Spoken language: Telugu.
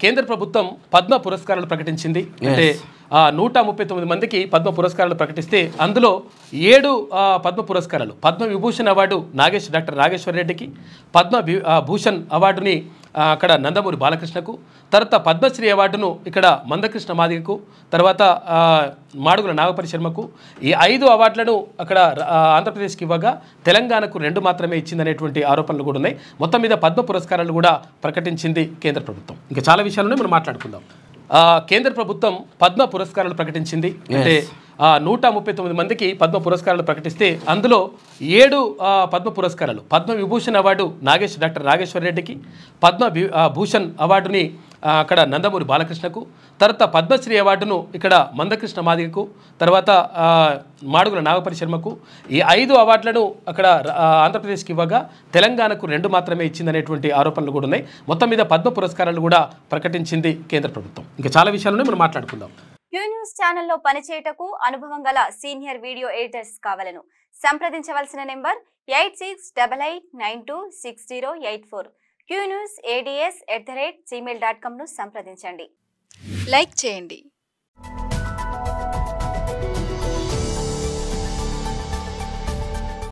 కేంద్ర ప్రభుత్వం పద్మ పురస్కారాలు ప్రకటించింది. అంటే 139 మందికి పద్మ పురస్కారాలు ప్రకటిస్తే అందులో 7 పద్మ పురస్కారాలు, పద్మ విభూషణ్ అవార్డు డాక్టర్ నాగేశ్వర్ రెడ్డికి, పద్మ భూషణ్ అవార్డుని అక్కడ నందమూరి బాలకృష్ణకు, తర్వాత పద్మశ్రీ అవార్డును ఇక్కడ మందకృష్ణ మాదిగకు, తర్వాత మాడుగుల నాగపరి శర్మకు, ఈ 5 అవార్డులను అక్కడ ఆంధ్రప్రదేశ్కి ఇవ్వగా తెలంగాణకు 2 మాత్రమే ఇచ్చిందనేటువంటి ఆరోపణలు కూడా ఉన్నాయి. మొత్తం మీద పద్మ పురస్కారాలు కూడా ప్రకటించింది కేంద్ర ప్రభుత్వం. ఇంకా చాలా విషయాలను మనం మాట్లాడుకుందాం. కేంద్ర ప్రభుత్వం పద్మ పురస్కారాలు ప్రకటించింది. అంటే 139 మందికి పద్మ పురస్కారాలు ప్రకటిస్తే అందులో 7 పద్మ పురస్కారాలు, పద్మ విభూషణ్ అవార్డు డాక్టర్ నాగేశ్వర్ రెడ్డికి, పద్మ భూషణ్ అవార్డుని అక్కడ నందమూరి బాలకృష్ణకు, తర్వాత పద్మశ్రీ అవార్డును ఇక్కడ మందకృష్ణ మాదిగకు, తర్వాత మాడుగుల నాగపరి శర్మకు, ఈ 5 అవార్డులను అక్కడ ఆంధ్రప్రదేశ్కి ఇవ్వగా తెలంగాణకు 2 మాత్రమే ఇచ్చిందనేటువంటి ఆరోపణలు కూడా ఉన్నాయి. మొత్తం మీద పద్మ పురస్కారాలు కూడా ప్రకటించింది కేంద్ర ప్రభుత్వం. ఇంకా చాలా విషయాలను మనం మాట్లాడుకుందాం. క్యూ న్యూస్ ఛానల్లో పనిచేయటకు అనుభవం గల సీనియర్ వీడియో ఎడిటర్స్ కావాలను సంప్రదించవలసిన నెంబర్ 8688926084. qnewsads@gmail.com ను సంప్రదించండి. లైక్ చేయండి.